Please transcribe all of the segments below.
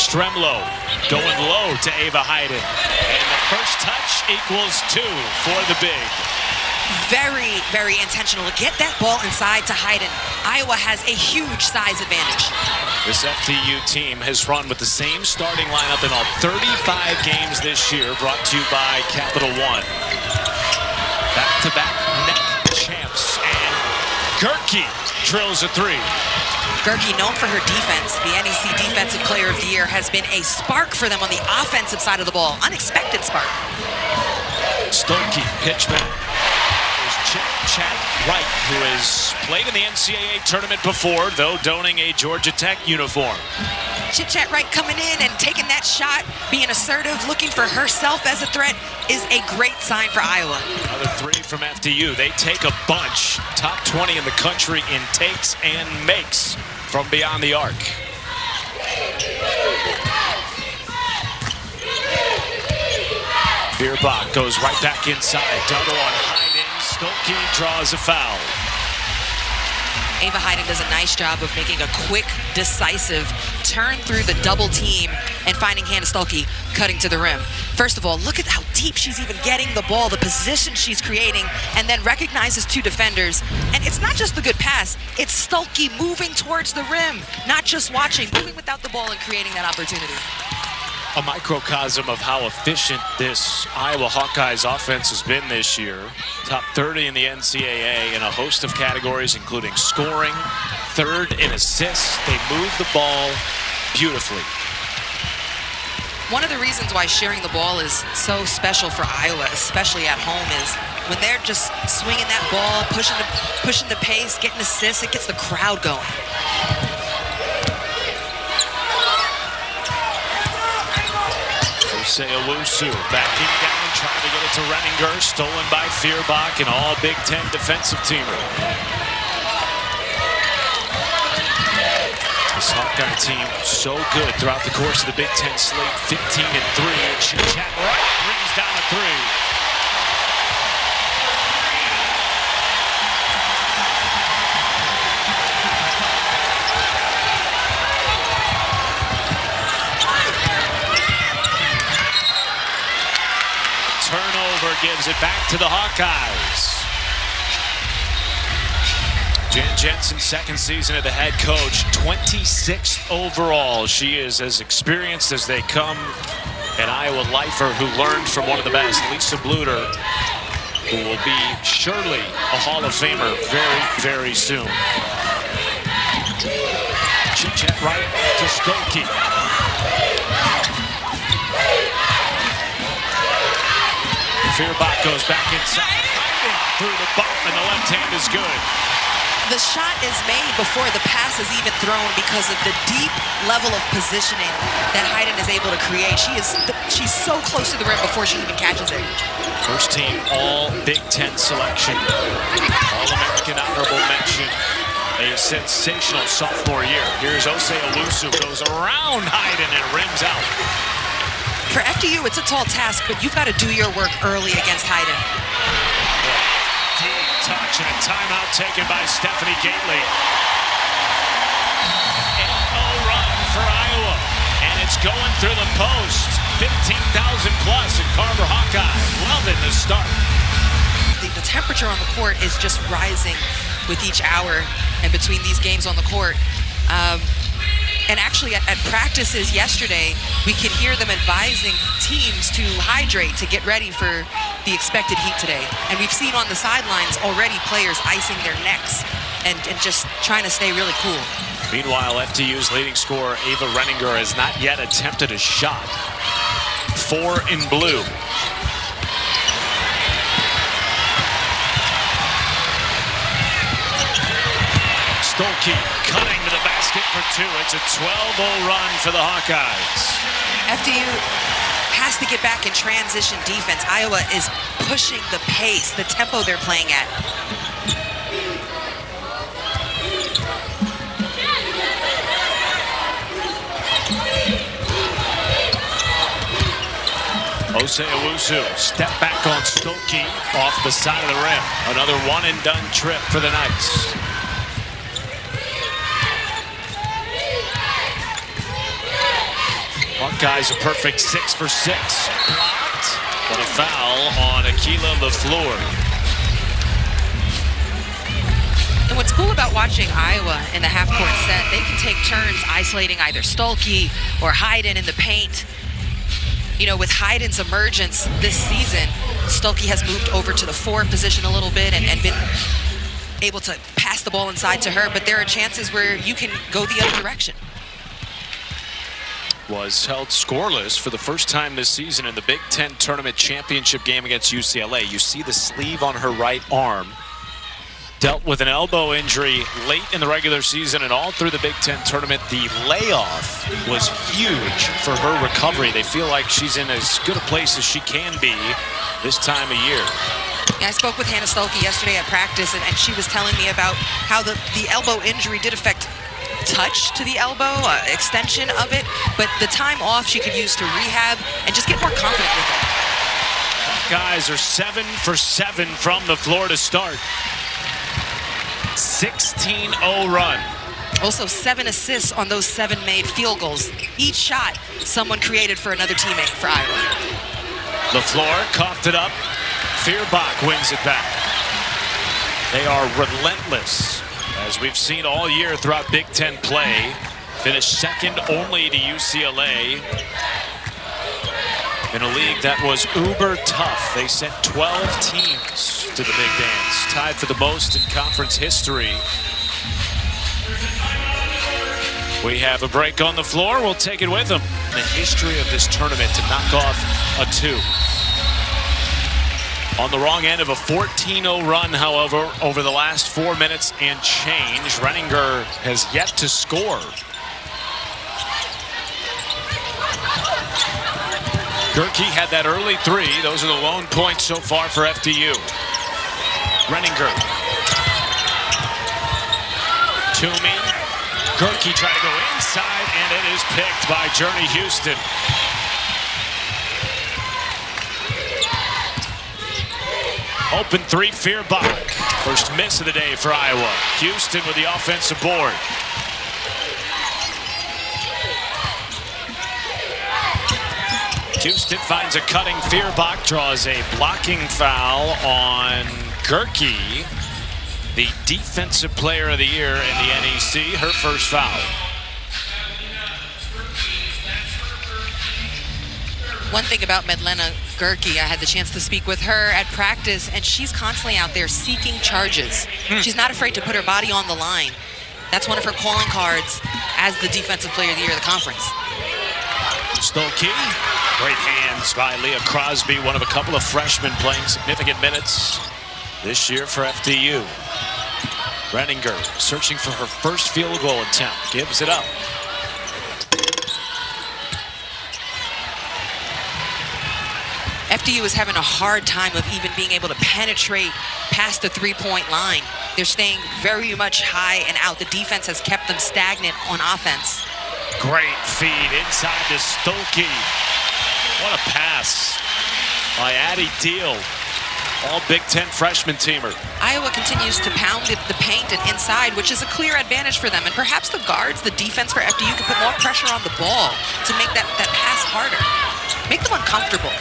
Stremlo going low to Ava Hayden. And the first touch equals 2 for the big. Very, very intentional to get that ball inside to Hayden. Iowa has a huge size advantage. This FDU team has run with the same starting lineup in all 35 games this year, brought to you by Capital One. Back-to-back net champs, and Gerke drills a 3. Gerke, known for her defense, the NEC Defensive Player of the Year, has been a spark for them on the offensive side of the ball. Unexpected spark. Stoki, pitch back. Chad Wright, who has played in the NCAA tournament before, though donning a Georgia Tech uniform. Chit-Chat Wright coming in and taking that shot, being assertive, looking for herself as a threat is a great sign for Iowa. Another 3 from FDU. They take a bunch. Top 20 in the country in takes and makes from beyond the arc. Bierbach goes right back inside. Double on Hayden. Stoki draws a foul. Ava Hayden does a nice job of making a quick, decisive turn through the double team and finding Hannah Stoki cutting to the rim. First of all, look at how deep she's even getting the ball, the position she's creating, and then recognizes 2 defenders. And it's not just the good pass, it's Stoki moving towards the rim, not just watching, moving without the ball and creating that opportunity. A microcosm of how efficient this Iowa Hawkeyes offense has been this year. Top 30 in the NCAA in a host of categories, including scoring, 3rd in assists. They move the ball beautifully. One of the reasons why sharing the ball is so special for Iowa, especially at home, is when they're just swinging that ball, pushing the pace, getting assists, it gets the crowd going. Owusu backing down, trying to get it to Reninger, stolen by Bierbach, an all Big Ten defensive teamer. This Hawkeye team so good throughout the course of the Big Ten slate, 15-3. And Chit-Chat Wright brings down a 3. Turnover gives it back to the Hawkeyes. Jen Jensen, 2nd season of the head coach, 26th overall. She is as experienced as they come. An Iowa lifer who learned from one of the best, Lisa Bluter, who will be surely a Hall of Famer very, very soon. Chit-Chat Wright to Stoki. Bierbach goes back inside, through the bump, and the left hand is good. The shot is made before the pass is even thrown because of the deep level of positioning that Hayden is able to create. She's so close to the rim before she even catches it. First team all Big Ten selection, All-American honorable mention, a sensational sophomore year. Here's Owusu, goes around Hayden and rims out. For FDU, it's a tall task, but you've got to do your work early against Hayden. Deep touch and a timeout taken by Stephanie Gately. 8-0 run for Iowa, and it's going through the post. 15,000 plus in Carver Hawkeye. Loving the start. The temperature on the court is just rising with each hour and between these games on the court. And actually, at practices yesterday, we could hear them advising teams to hydrate to get ready for the expected heat today. And we've seen on the sidelines already players icing their necks and just trying to stay really cool. Meanwhile, FDU's leading scorer, Ava Reninger, has not yet attempted a shot. 4 in blue. Stoki cutting to the basket for 2. It's a 12-0 run for the Hawkeyes. FDU has to get back in transition defense. Iowa is pushing the pace, the tempo they're playing at. Owusu, step back on Stoki off the side of the rim. Another one-and-done trip for the Knights. Hawkeyes a perfect 6 for 6. Blocked, but a foul on Laflur. And what's cool about watching Iowa in the half-court set, they can take turns isolating either Stoki or Hayden in the paint. You know, with Hayden's emergence this season, Stoki has moved over to the 4 position a little bit and been able to pass the ball inside to her, but there are chances where you can go the other direction. Was held scoreless for the first time this season in the Big Ten Tournament Championship game against UCLA. You see the sleeve on her right arm. Dealt with an elbow injury late in the regular season and all through the Big Ten Tournament. The layoff was huge for her recovery. They feel like she's in as good a place as she can be this time of year. Yeah, I spoke with Hannah Stoki yesterday at practice, and she was telling me about how the elbow injury did affect touch to the elbow, extension of it, but the time off she could use to rehab and just get more confident with it. Guys are 7 for 7 from the floor to start. 16-0 run. Also 7 assists on those 7 made field goals. Each shot someone created for another teammate for Iowa. Laflur coughed it up. Feuerbach wins it back. They are relentless, as we've seen all year throughout Big Ten play. Finished second only to UCLA in a league that was uber tough. They sent 12 teams to the big dance, tied for the most in conference history. We have a break on the floor. We'll take it with them. The history of this tournament to knock off a 2. On the wrong end of a 14-0 run, however, over the last 4 minutes and change. Reninger has yet to score. Gerke had that early 3. Those are the lone points so far for FDU. Reninger. Toomey. Gerke tried to go inside, and it is picked by Journey Houston. Open 3, Feuerbach. First miss of the day for Iowa. Houston with the offensive board. Houston finds a cutting. Feuerbach draws a blocking foul on Gerke, the defensive player of the year in the NEC, her first foul. One thing about Medlena Gerke, I had the chance to speak with her at practice, and she's constantly out there seeking charges. She's not afraid to put her body on the line. That's one of her calling cards as the defensive player of the year of the conference. Stoki, great hands by Leah Crosby, one of a couple of freshmen playing significant minutes this year for FDU. Reninger searching for her first field goal attempt, gives it up. FDU is having a hard time of even being able to penetrate past the 3-point line. They're staying very much high and out. The defense has kept them stagnant on offense. Great feed inside to Stoki. What a pass by Addie Deal. All Big Ten freshman teamer. Iowa continues to pound the paint and inside, which is a clear advantage for them. And perhaps the guards, the defense for FDU, can put more pressure on the ball to make that pass harder. Make them uncomfortable.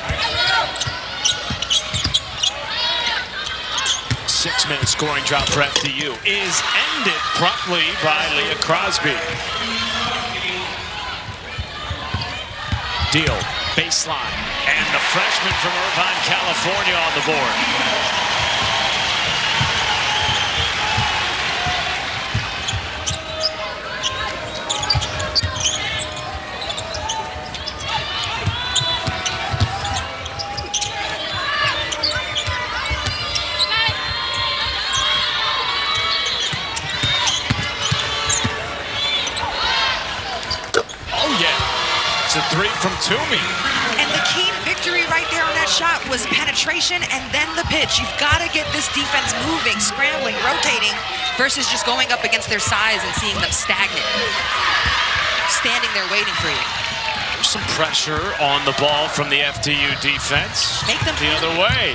6-minute scoring drought for FDU is ended promptly by Leah Crosby. Deal, baseline, and the freshman from Irvine, California on the board. A 3 from Toomey. And the key victory right there on that shot was penetration and then the pitch. You've got to get this defense moving, scrambling, rotating, versus just going up against their size and seeing them stagnant. Standing there waiting for you. There's some pressure on the ball from the FDU defense. Make them the other way.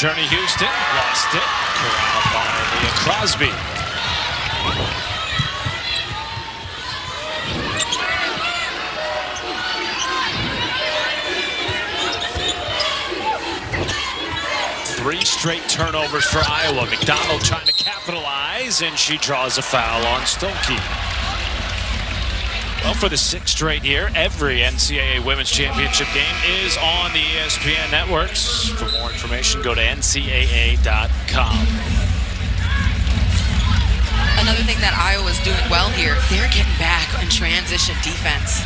Journey Houston lost it. Corralled by Leah Crosby. Three straight turnovers for Iowa. McDonald trying to capitalize, and she draws a foul on Stoki. Well, for the sixth straight year, every NCAA Women's Championship game is on the ESPN networks. For more information, go to ncaa.com. Another thing that Iowa's doing well here, they're getting back on transition defense.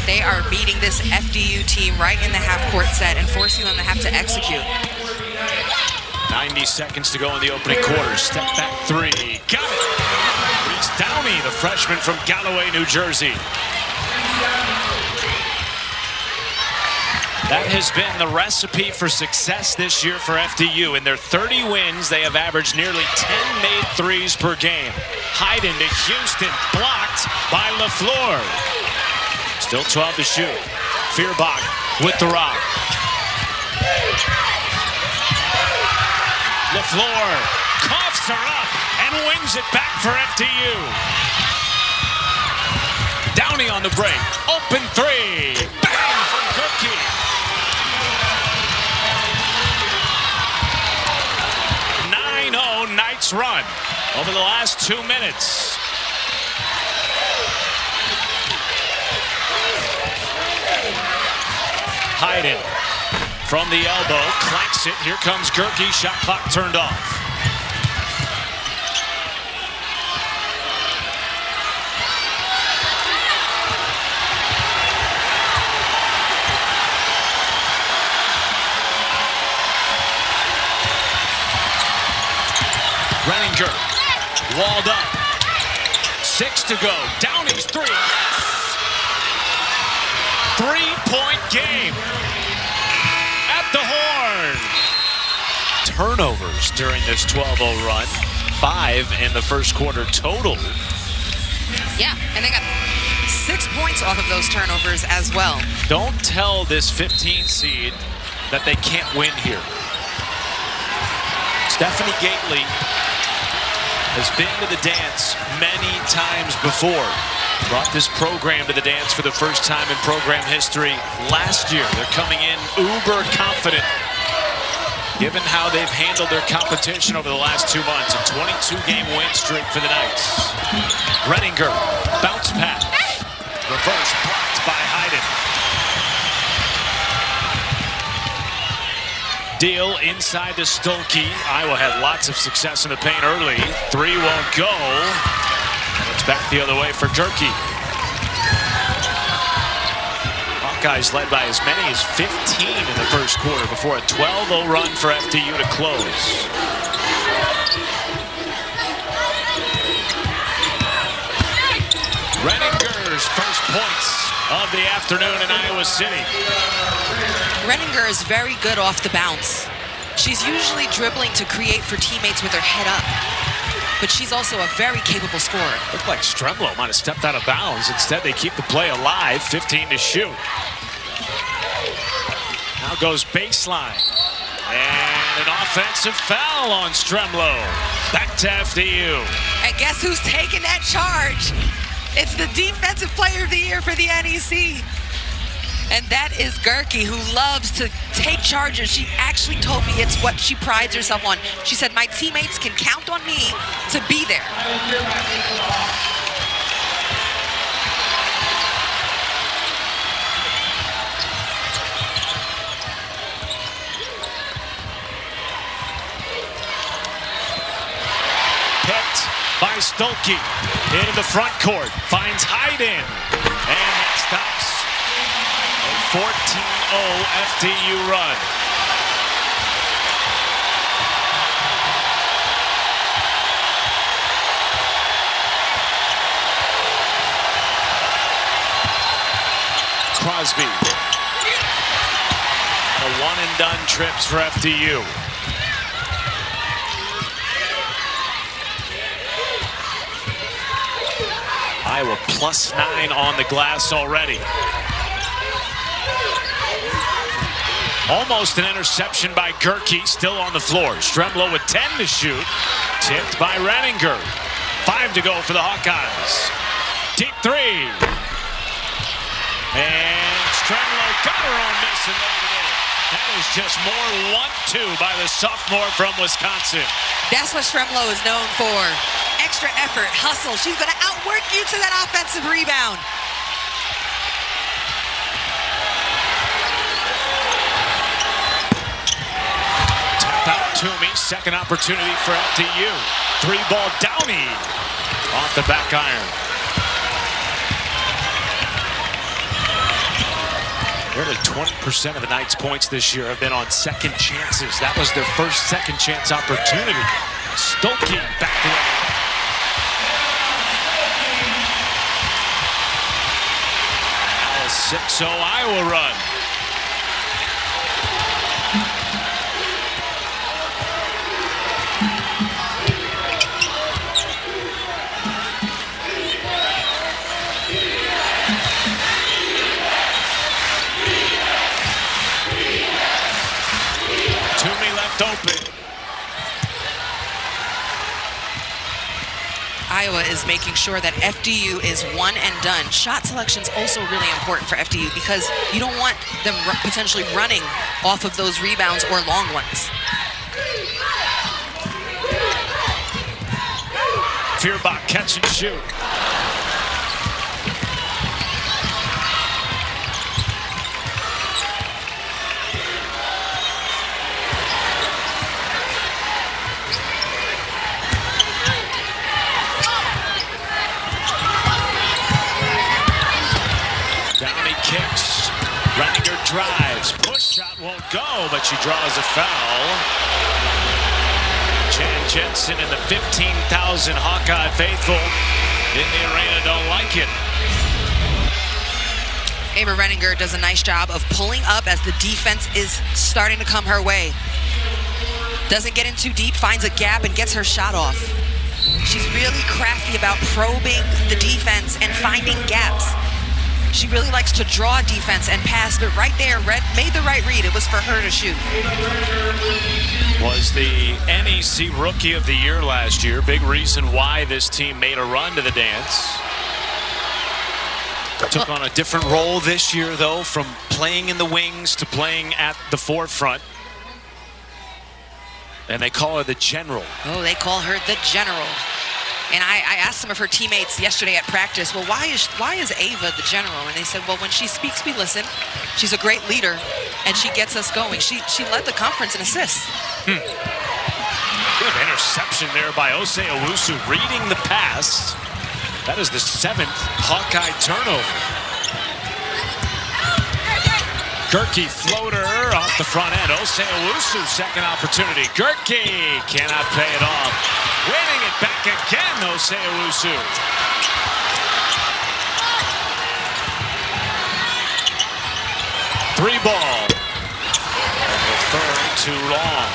They are beating this FDU team right in the half-court set and forcing them to have to execute. 90 seconds to go in the opening quarter. Step back three. Got it. Reese Downey, the freshman from Galloway, New Jersey. That has been the recipe for success this year for FDU. In their 30 wins, they have averaged nearly 10 made threes per game. Hayden to Houston, blocked by Laflur. Still 12 to shoot. Feuerbach with the rock. Laflur coughs her up and wings it back for FDU. Downey on the break. Open three. Bang from Gerke. Knights run over the last 2 minutes. Hayden from the elbow, clanks it. Here comes Gerke. Shot clock turned off. Reninger, walled up. 6 to go. Downey's three. 3-point game. At the horn. Turnovers during this 12-0 run. 5 in the first quarter total. Yeah, and they got 6 points off of those turnovers as well. Don't tell this 15 seed that they can't win here. Stephanie Gately has been to the dance many times before. Brought this program to the dance for the first time in program history last year. They're coming in uber confident, given how they've handled their competition over the last 2 months. A 22-game win streak for the Knights. Reninger, bounce pass. Reverse blocked by Hayden. Deal inside to Stoki. Iowa had lots of success in the paint early. Three won't go. It's back the other way for Gerke. Hawkeyes led by as many as 15 in the first quarter before a 12-0 run for FDU to close. Reninger's first points of the afternoon in Iowa City. Reninger is very good off the bounce. She's usually dribbling to create for teammates with her head up, but she's also a very capable scorer. Looked like Stremlo might have stepped out of bounds. Instead, they keep the play alive. 15 to shoot. Now goes baseline. And an offensive foul on Stremlo. Back to FDU. And guess who's taking that charge? It's the Defensive Player of the Year for the NEC. And that is Gerke, who loves to take charges. She actually told me it's what she prides herself on. She said, my teammates can count on me to be there. Picked by Stoki into the front court. Finds Hayden. And stops. 14-0 FDU run. Crosby. A one-and-done trips for FDU. Iowa +9 on the glass already. Almost an interception by Gerke, still on the floor. Stremlo with 10 to shoot. Tipped by Reninger. 5 to go for the Hawkeyes. Deep three. And Stremlo got her own miss and laid it in. That is just more 1-2 by the sophomore from Wisconsin. That's what Stremlo is known for. Extra effort, hustle. She's going to outwork you to that offensive rebound. Tap out Toomey. Second opportunity for FDU. 3-ball Downey. Off the back iron. Nearly 20% of the Knights' points this year have been on second chances. That was their first second chance opportunity. Stoki back away. Now a 6-0 Iowa run. Open. Iowa is making sure that FDU is one and done. Shot selection is also really important for FDU because you don't want them potentially running off of those rebounds or long ones. Feuerbach catch and shoot. Kicks. Reninger drives. Push shot won't go, but she draws a foul. Jan Jensen and the 15,000 Hawkeye faithful in the arena don't like it. Ava Reninger does a nice job of pulling up as the defense is starting to come her way. Doesn't get in too deep, finds a gap and gets her shot off. She's really crafty about probing the defense and finding gaps. She really likes to draw defense and pass, but right there, made the right read. It was for her to shoot. Was the NEC Rookie of the Year last year. Big reason why this team made a run to the dance. Took on a different role this year, though, from playing in the wings to playing at the forefront. And they call her the General. Oh, they call her the General. And I asked some of her teammates yesterday at practice, well, why is Ava the General? And they said, well, when she speaks, we listen. She's a great leader, and she gets us going. She led the conference in assists. Good interception there by Ose Owusu, reading the pass. That is the 7th Hawkeye turnover. Gerke floater off the front end. Ose Owusu, second opportunity. Gerke cannot pay it off. Winning it back again, Ose Owusu. 3-ball. Referring too long.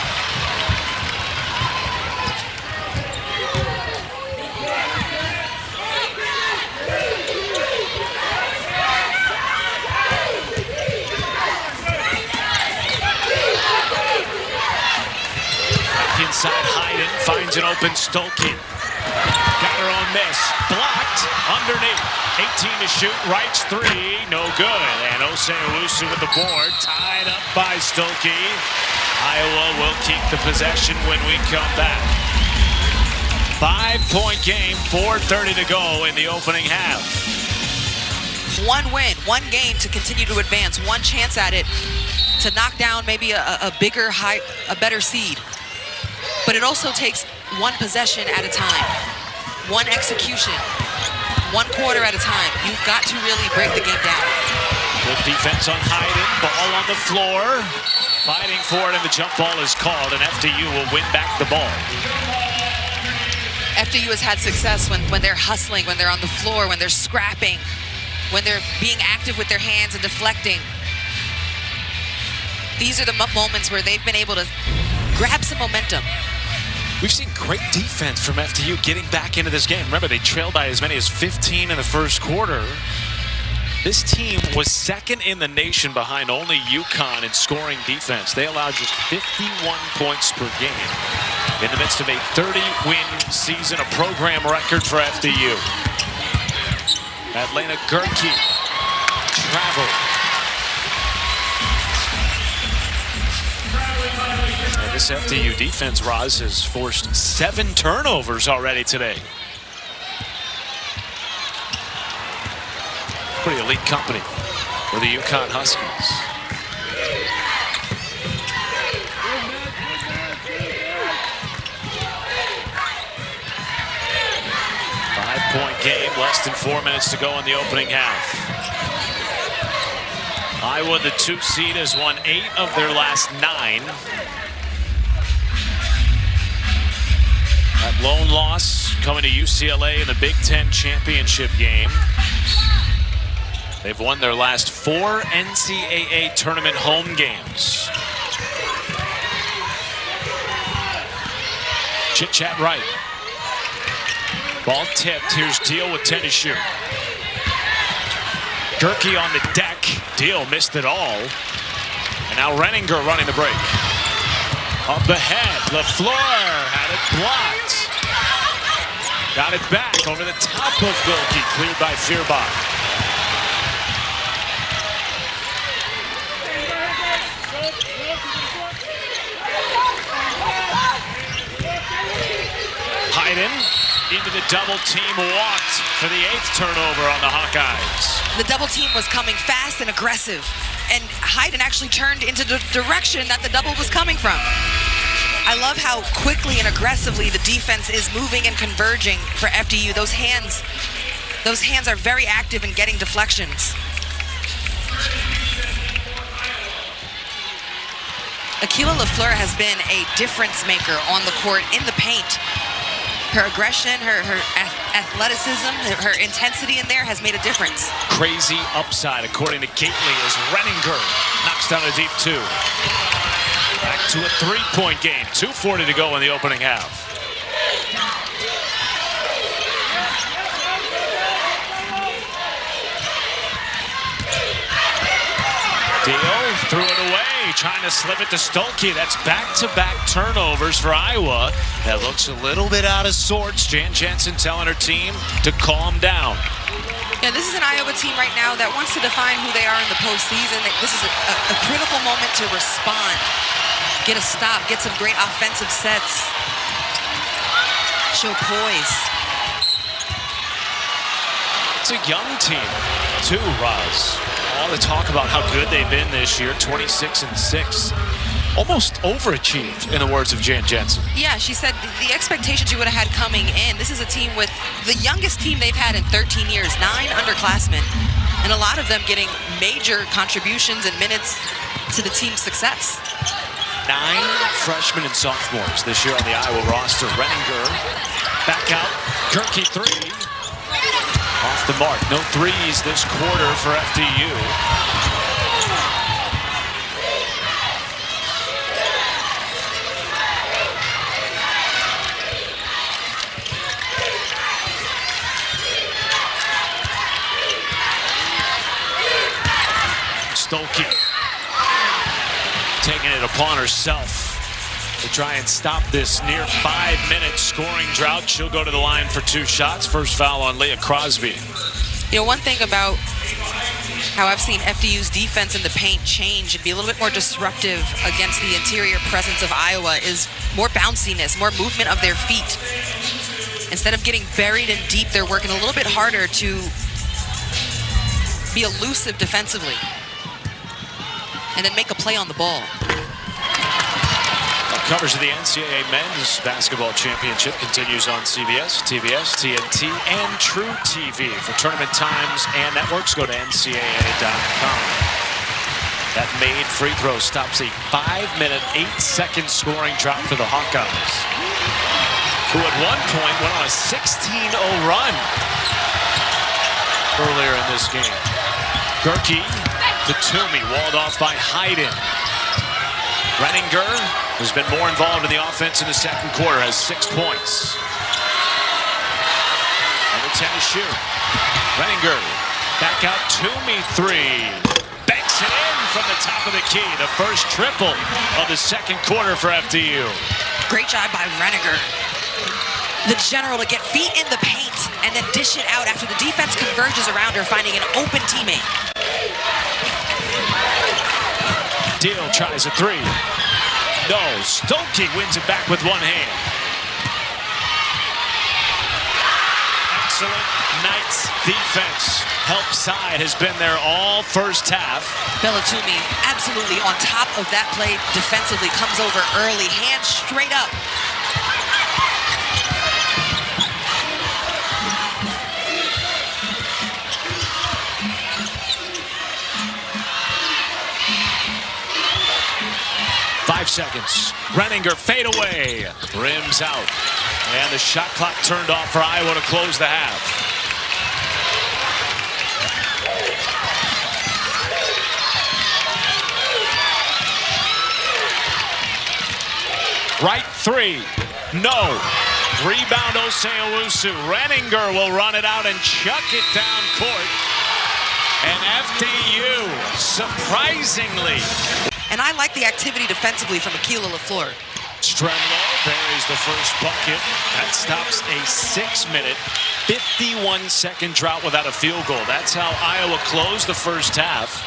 Inside Hayden finds an open Stoki. Got her own miss. Blocked underneath. 18 to shoot. Rights 3. No good. And Ose Owusu with the board. Tied up by Stoki. Iowa will keep the possession when we come back. 5-point game. 4:30 to go in the opening half. One win, one game to continue to advance. One chance at it to knock down maybe a better seed. But it also takes one possession at a time, one execution, one quarter at a time. You've got to really break the game down. Good defense on Hayden, ball on the floor. Fighting for it, and the jump ball is called, and FDU will win back the ball. FDU has had success when they're hustling, when they're on the floor, when they're scrapping, when they're being active with their hands and deflecting. These are the moments where they've been able to grab some momentum. We've seen great defense from FDU getting back into this game. Remember, they trailed by as many as 15 in the first quarter. This team was second in the nation behind only UConn in scoring defense. They allowed just 51 points per game in the midst of a 30-win season, a program record for FDU. Atlanta Gerke travel. And this FDU defense, Roz, has forced 7 turnovers already today. Pretty elite company for the UConn Huskies. Five-point game, less than 4 minutes to go in the opening half. Iowa, the 2 seed, has won 8 of their last 9. That lone loss coming to UCLA in the Big Ten championship game. They've won their last 4 NCAA tournament home games. Chit-chat right. Ball tipped. Here's Deal with 10 to shoot. Gerke on the deck. Deal missed it all. And now Reninger running the break. Up ahead. Laflur had it blocked. Got it back over the top of Gerke. Cleared by Feuerbach. Hayden into the double team, walked for the 8th turnover on the Hawkeyes. The double team was coming fast and aggressive, and Hayden actually turned into the direction that the double was coming from. I love how quickly and aggressively the defense is moving and converging for FDU. Those hands are very active in getting deflections. Akila Laflur has been a difference maker on the court, in the paint. Her aggression, her athleticism, her intensity in there has made a difference. Crazy upside, according to Gately, as Reninger knocks down a deep 2. Back to a 3-point game. 2:40 to go in the opening half. Deal threw it away, trying to slip it to Stoki. That's back-to-back turnovers for Iowa. That looks a little bit out of sorts. Jan Jensen telling her team to calm down. Yeah, this is an Iowa team right now that wants to define who they are in the postseason. This is a critical moment to respond, get a stop, get some great offensive sets, show poise. It's a young team, too, Roz. All the talk about how good they've been this year, 26-6. Almost overachieved, in the words of Jan Jensen. Yeah, she said the expectations you would have had coming in. This is a team with the youngest team they've had in 13 years, 9 underclassmen, and a lot of them getting major contributions and minutes to the team's success. 9 freshmen and sophomores this year on the Iowa roster. Reninger back out. Gerke 3. Off the mark. No threes this quarter for FDU. Stoki taking it upon herself to try and stop this near 5-minute scoring drought. She'll go to the line for 2 shots. First foul on Leah Crosby. You know, one thing about how I've seen FDU's defense in the paint change and be a little bit more disruptive against the interior presence of Iowa is more bounciness, more movement of their feet. Instead of getting buried in deep, they're working a little bit harder to be elusive defensively and then make a play on the ball. Coverage of the NCAA Men's Basketball Championship continues on CBS, TBS, TNT, and True TV. For tournament times and networks, go to ncaa.com. That made free throw stops a 5-minute, 8-second scoring drought for the Hawkeyes, who at one point went on a 16-0 run earlier in this game. Gerke to Toomey, walled off by Hayden. Reninger has been more involved in the offense in the second quarter, has 6 points. And a 10 to shoot. Reninger Back out to me three. Banks it in from the top of the key. The first triple of the second quarter for FDU. Great job by Reninger. The general to get feet in the paint and then dish it out after the defense converges around her, finding an open teammate. Deal tries a three. No, Stoki wins it back with one hand. Excellent Knights defense. Help side has been there all first half. Bellatumi absolutely on top of that play defensively, comes over early, hands straight up. Seconds. Reninger fade away. Rims out. And the shot clock turned off for Iowa to close the half. Right three. No. Rebound Oseowusu. Reninger will run it out and chuck it down court. And FDU, surprisingly. And I like the activity defensively from Laflur. Stremlo buries the first bucket. That stops a 6-minute, 51-second drought without a field goal. That's how Iowa closed the first half.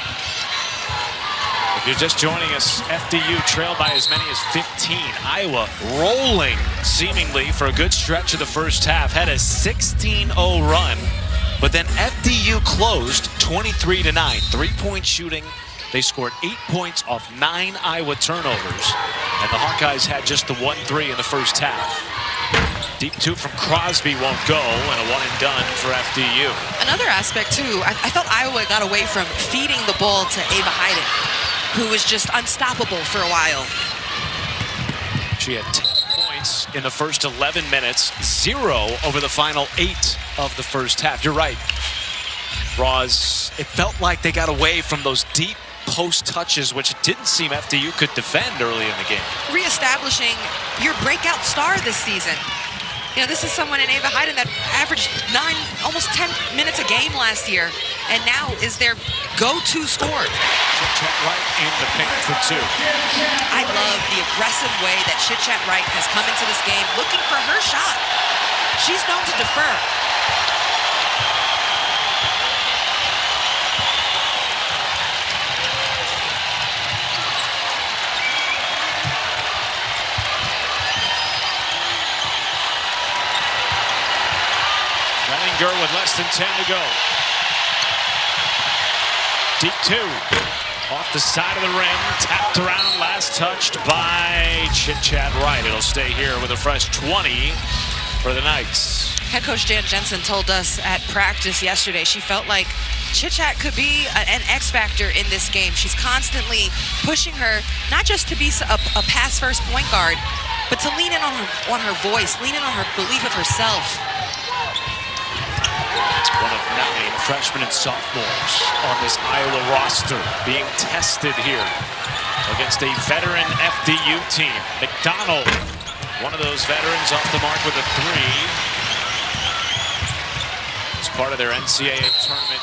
If you're just joining us, FDU trailed by as many as 15. Iowa rolling seemingly for a good stretch of the first half. Had a 16-0 run, but then FDU closed 23-9. 3-point shooting. They scored 8 points off 9 Iowa turnovers, and the Hawkeyes had just the 1-3 in the first half. Deep two from Crosby won't go, and a one and done for FDU. Another aspect, too, I thought Iowa got away from feeding the ball to Ava Hayden, who was just unstoppable for a while. She had 10 points in the first 11 minutes, 0 over the final 8 of the first half. You're right, Roz. It felt like they got away from those deep post touches, which it didn't seem FDU could defend early in the game. Reestablishing your breakout star this season. You know, this is someone in Ava Hayden that averaged 9, almost 10 minutes a game last year, and now is their go-to scorer. Chit-Chat Wright in the paint for two. I love the aggressive way that Chit-Chat Wright has come into this game looking for her shot. She's known to defer. Reninger with less than 10 to go. Deep two. Off the side of the rim. Tapped around. Last touched by Chit-Chat Wright. It'll stay here with a fresh 20 for the Knights. Head coach Jan Jensen told us at practice yesterday she felt like Chit-Chat could be an X factor in this game. She's constantly pushing her, not just to be a pass-first point guard, but to lean in on her voice, lean in on her belief of herself. One of 9 freshmen and sophomores on this Iowa roster being tested here against a veteran FDU team. McDonald, one of those veterans, off the mark with a 3. As part of their NCAA tournament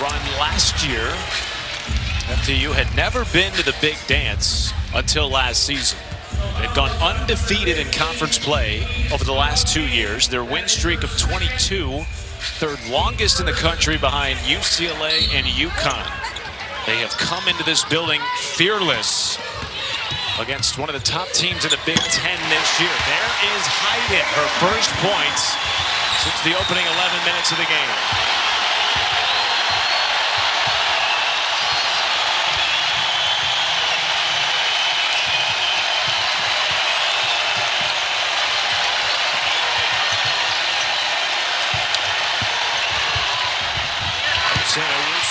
run last year, FDU had never been to the big dance until last season. They've gone undefeated in conference play over the last 2 years. Their win streak of 22, third longest in the country behind UCLA and UConn. They have come into this building fearless against one of the top teams in the Big Ten this year. There is Hayden, her first points since the opening 11 minutes of the game.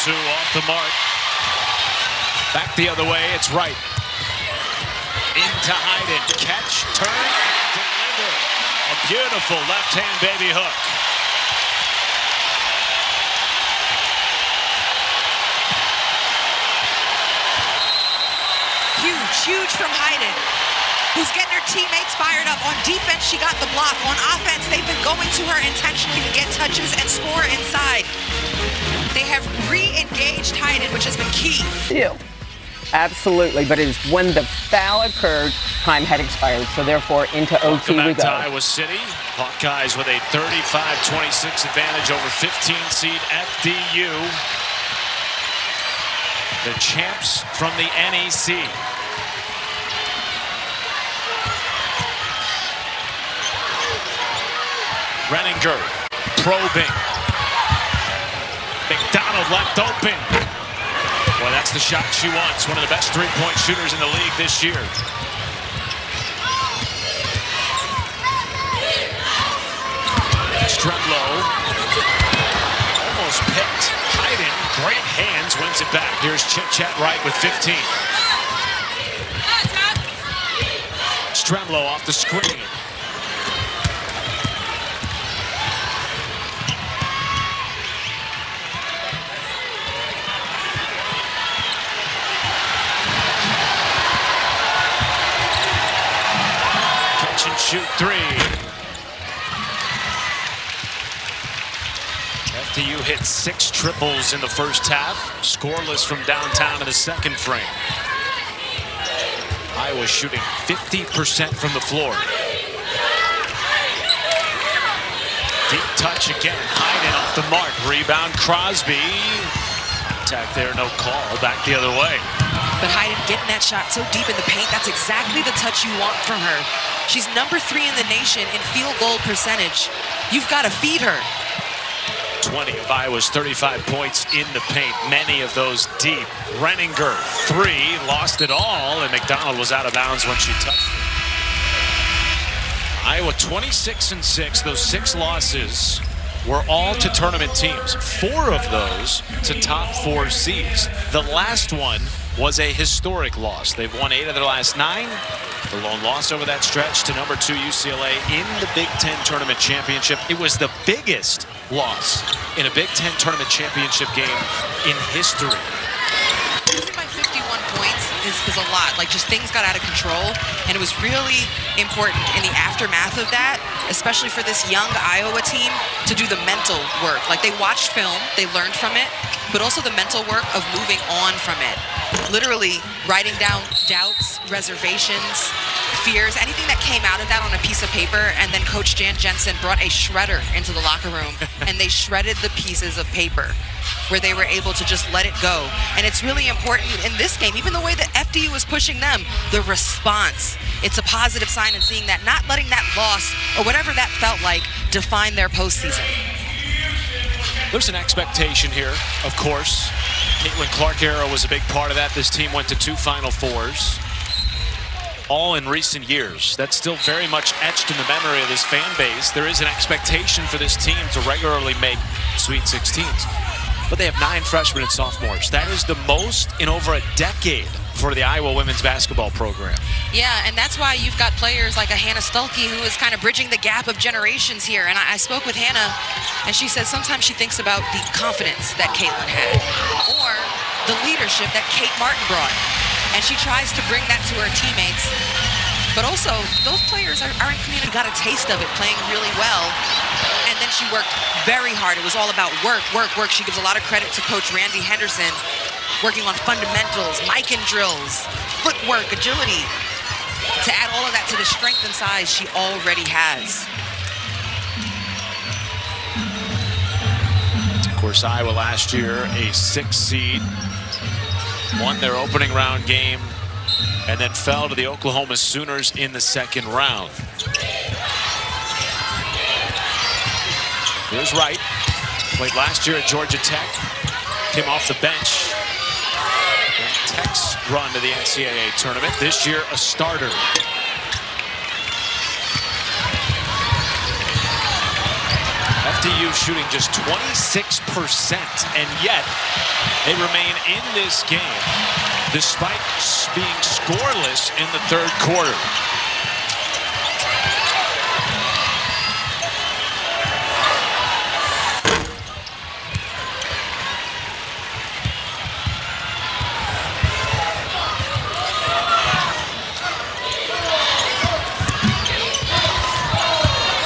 Off the mark. Back the other way, it's right. Into Hayden. Catch, turn, deliver. A beautiful left-hand baby hook. Huge from Hayden, who's getting her teammates fired up. On defense, she got the block. On offense, they've been going to her intentionally to get touches and score inside. They have re-engaged Hayden, which has been key. Absolutely, but it is when the foul occurred, time had expired, so therefore into OT we Welcome back go. to Iowa City. Hawkeyes with a 35-26 advantage over 15-seed FDU. The champs from the NEC. Reninger probing. McDonald left open. Boy, that's the shot she wants. One of the best three-point shooters in the league this year. Stremlow almost picked. Hayden, great hands, wins it back. Here's Chit Chat Wright with 15. Stremlow off the screen. Catch and shoot three. FDU hit 6 triples in the first half, scoreless from downtown in the second frame. Iowa shooting 50% from the floor. Deep touch again, Hayden off the mark, rebound Crosby. Contact there, no call, back the other way. But Hayden getting that shot so deep in the paint, that's exactly the touch you want from her. She's number 3 in the nation in field goal percentage. You've got to feed her. 20 of Iowa's 35 points in the paint, many of those deep. Reninger, 3, lost it all, and McDonald was out of bounds when she touched it. Iowa 26-6, those 6 losses were all to tournament teams. 4 of those to top 4 seeds. The last one was a historic loss. They've won 8 of their last 9. The lone loss over that stretch to number 2 UCLA in the Big Ten Tournament Championship. It was the biggest loss in a Big Ten Tournament Championship game in history. Losing by 51 points is a lot. Like, just things got out of control, and it was really important in the aftermath of that, especially for this young Iowa team, to do the mental work. Like, they watched film, they learned from it, but also the mental work of moving on from it. Literally writing down doubts, reservations, fears, anything that came out of that on a piece of paper, and then Coach Jan Jensen brought a shredder into the locker room, and they shredded the pieces of paper where they were able to just let it go. And it's really important in this game, even the way that FDU was pushing them, the response. It's a positive sign in seeing that, not letting that loss, or whatever that felt like, define their postseason. There's an expectation here, of course. Caitlin Clark era was a big part of that. This team went to 2 Final Fours, all in recent years. That's still very much etched in the memory of this fan base. There is an expectation for this team to regularly make Sweet 16s. But they have 9 freshmen and sophomores. That is the most in over a decade for the Iowa women's basketball program. Yeah, and that's why you've got players like a Hannah Stoki who is kind of bridging the gap of generations here. And I spoke with Hannah, and she said sometimes she thinks about the confidence that Caitlin had, or the leadership that Kate Martin brought. And she tries to bring that to her teammates. But also, those players are in community, got a taste of it, playing really well. And then she worked very hard. It was all about work, work, work. She gives a lot of credit to Coach Randy Henderson, working on fundamentals, mic and drills, footwork, agility, to add all of that to the strength and size she already has. Of course, Iowa last year, a 6 seed, won their opening round game, and then fell to the Oklahoma Sooners in the second round. Here's Wright, played last year at Georgia Tech, came off the bench. Tech's run to the NCAA tournament. This year, a starter. FDU shooting just 26%, and yet they remain in this game despite being scoreless in the third quarter.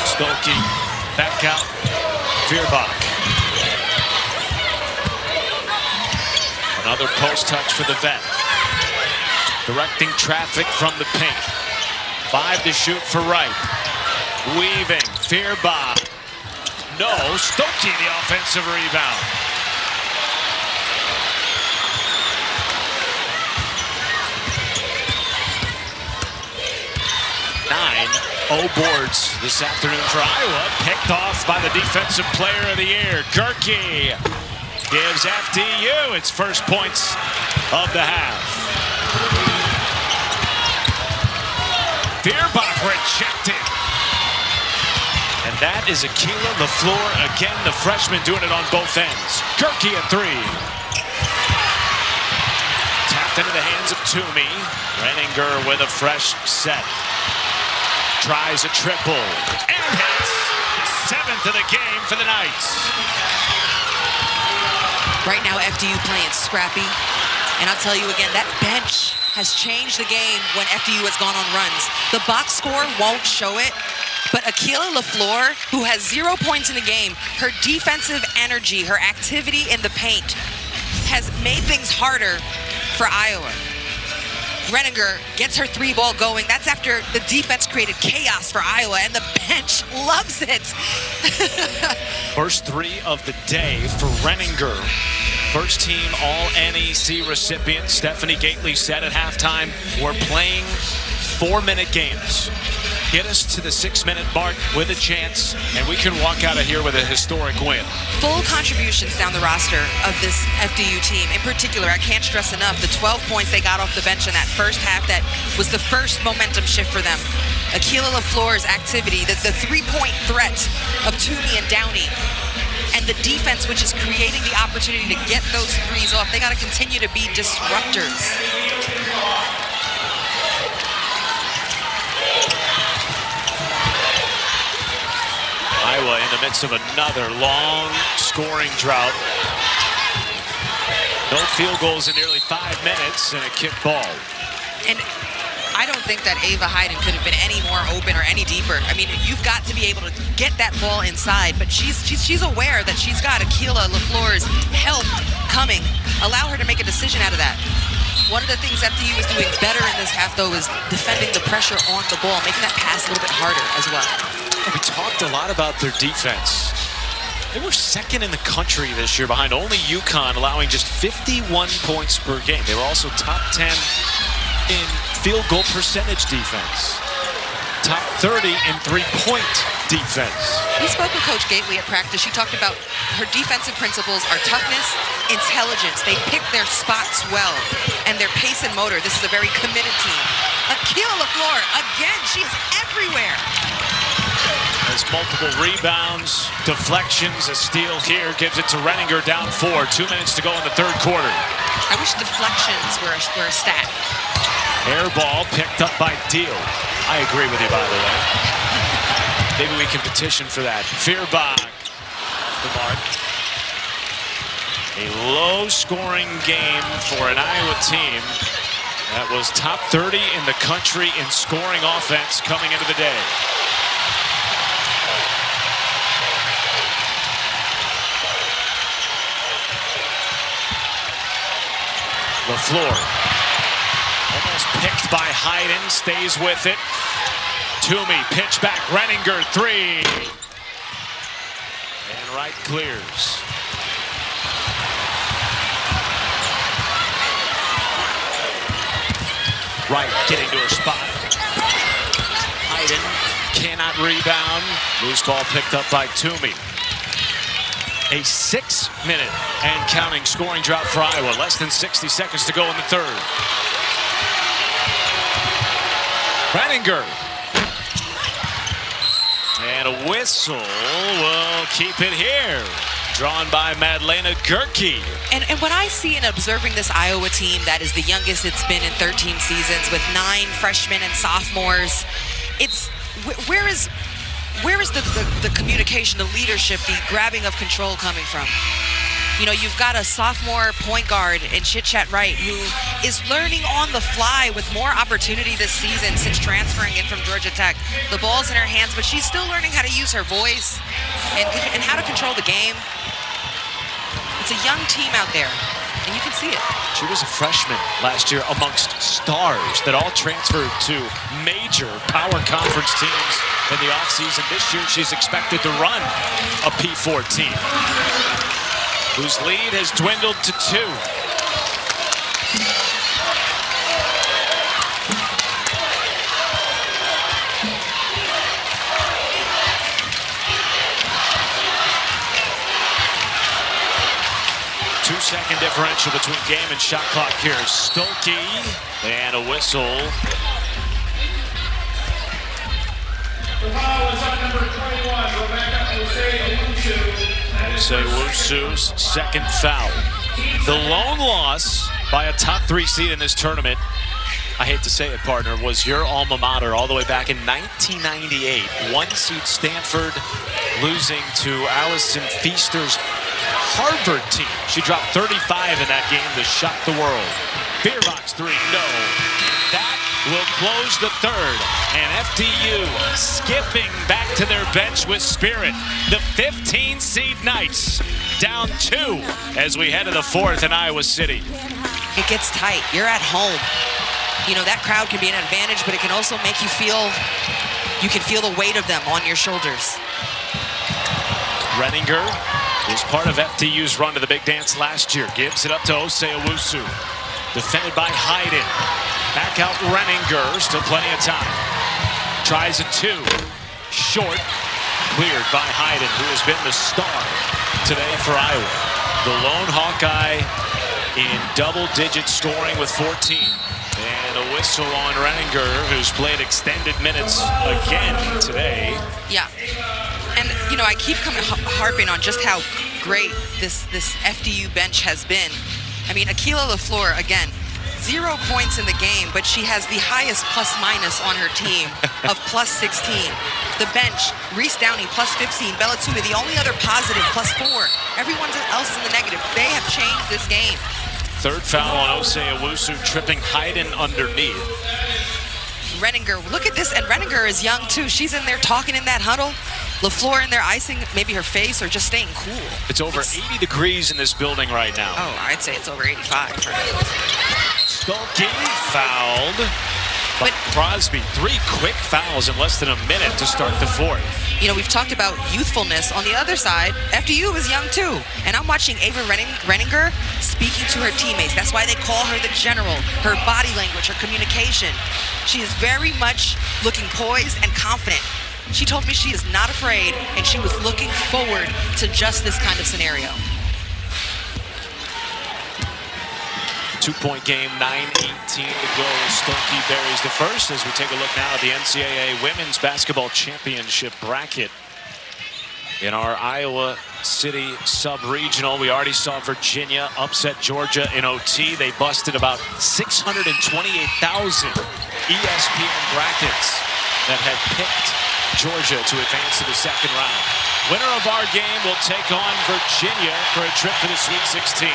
Stoki back out. Veerbach. Another post touch for the vet. Directing traffic from the paint. 5 to shoot for Wright. Weaving, Fearbach. No, Stoki the offensive rebound. Boards this afternoon for Iowa. Picked off by the defensive player of the year. Gerke gives FDU its first points of the half. Fearbach rejected. And that is Akila Laflur again, the freshman doing it on both ends. Gerke at 3. Tapped into the hands of Toomey. Reninger with a fresh set. Tries a triple and hits. 7th of the game for the Knights. Right now, FDU playing scrappy. And I'll tell you again, that bench has changed the game when FDU has gone on runs. The box score won't show it, but Akila Laflur, who has 0 points in the game, her defensive energy, her activity in the paint has made things harder for Iowa. Reninger gets her 3-ball going. That's after the defense created chaos for Iowa, and the bench loves it. First 3 of the day for Reninger. First team All-NEC recipient. Stephanie Gately said at halftime, we're playing 4-minute games. Get us to the 6-minute mark with a chance, and we can walk out of here with a historic win. Full contributions down the roster of this FDU team. In particular, I can't stress enough, the 12 points they got off the bench in that first half, that was the first momentum shift for them. Akila Lafleur's activity, the 3-point threat of Toomey and Downey, and the defense, which is creating the opportunity to get those threes off. They got to continue to be disruptors. Iowa in the midst of another long scoring drought. No field goals in nearly 5 minutes and a kick ball. And I don't think that Ava Hayden could have been any more open or any deeper. I mean, you've got to be able to get that ball inside, but she's aware that she's got Akila Lafleur's help coming. Allow her to make a decision out of that. One of the things FDU is doing better in this half, though, is defending the pressure on the ball, making that pass a little bit harder as well. We talked a lot about their defense. They were 2nd in the country this year, behind only UConn, allowing just 51 points per game. They were also top 10 in field goal percentage defense. Top 30 in 3-point defense. We spoke with Coach Gately at practice. She talked about her defensive principles are toughness, intelligence. They pick their spots well, and their pace and motor. This is a very committed team. Akila Laflur, again, she is everywhere. Has multiple rebounds, deflections, a steal here, gives it to Reninger, down 4. 2 minutes to go in the 3rd quarter. I wish deflections were a stat. Air ball picked up by Deal. I agree with you, by the way. Maybe we can petition for that. Fearbach off the mark. A low-scoring game for an Iowa team that was top 30 in the country in scoring offense coming into the day. Laflur, almost picked by Hayden, stays with it. Toomey, pitch back, Reninger, 3. And Wright clears. Wright getting to her spot. Hayden cannot rebound. Loose ball picked up by Toomey. A 6-minute and counting scoring drought for Iowa. Less than 60 seconds to go in the 3rd. Reninger. And a whistle will keep it here. Drawn by Madlena Gerke. And what I see in observing this Iowa team that is the youngest it's been in 13 seasons with 9 freshmen and sophomores, it's where is the communication, the leadership, the grabbing of control coming from? You know, you've got a sophomore point guard in Chit-Chat Wright who is learning on the fly with more opportunity this season since transferring in from Georgia Tech. The ball's in her hands, but she's still learning how to use her voice and how to control the game. It's a young team out there. And you can see it. She was a freshman last year amongst stars that all transferred to major power conference teams in the offseason. This year, she's expected to run a P14, whose lead has dwindled to 2. Two-second differential between game and shot clock here. Stoki and a whistle. The foul is on number 21, Owusu's second foul. The lone loss by a top 3 seed in this tournament, I hate to say it, partner, was your alma mater all the way back in 1998. 1-seed Stanford losing to Allison Feaster's Harvard team. She dropped 35 in that game to shock the world. Beer box 3, no. That will close the third. And FDU skipping back to their bench with spirit. The 15-seed Knights down 2 as we head to the 4th in Iowa City. It gets tight. You're at home. You know, that crowd can be an advantage, but it can also make you feel the weight of them on your shoulders. Reninger was part of FDU's run to the big dance last year. Gives it up to Owusu. Defended by Hayden. Back out Reninger. Still plenty of time. Tries a 2. Short. Cleared by Hayden, who has been the star today for Iowa. The lone Hawkeye in double-digit scoring with 14. And a whistle on Reninger, who's played extended minutes again today. Yeah. And, you know, I keep harping on just how great this FDU bench has been. I mean, Laflur, again, 0 points in the game, but she has the highest plus-minus on her team of plus 16. The bench, Reese Downey, plus 15. Bella Tumi, the only other positive, plus 4. Everyone else is in the negative. They have changed this game. Third foul on Owusu, tripping Hayden underneath. Reninger, look at this, and Reninger is young too. She's in there talking in that huddle. Lafleur in there icing maybe her face or just staying cool. It's over 80 degrees in this building right now. Oh, I'd say it's over 85. Stoki fouled. But Crosby, 3 quick fouls in less than a minute to start the 4th. You know, we've talked about youthfulness. On the other side, FDU is young too. And I'm watching Ava Reninger speaking to her teammates. That's why they call her the general. Her body language, her communication. She is very much looking poised and confident. She told me she is not afraid, and she was looking forward to just this kind of scenario. 2-point game, 9:18 to go. Stoki buries the first as we take a look now at the NCAA Women's Basketball Championship bracket. In our Iowa City sub-regional, we already saw Virginia upset Georgia in OT. They busted about 628,000 ESPN brackets that had picked Georgia to advance to the second round. Winner of our game will take on Virginia for a trip to the Sweet 16.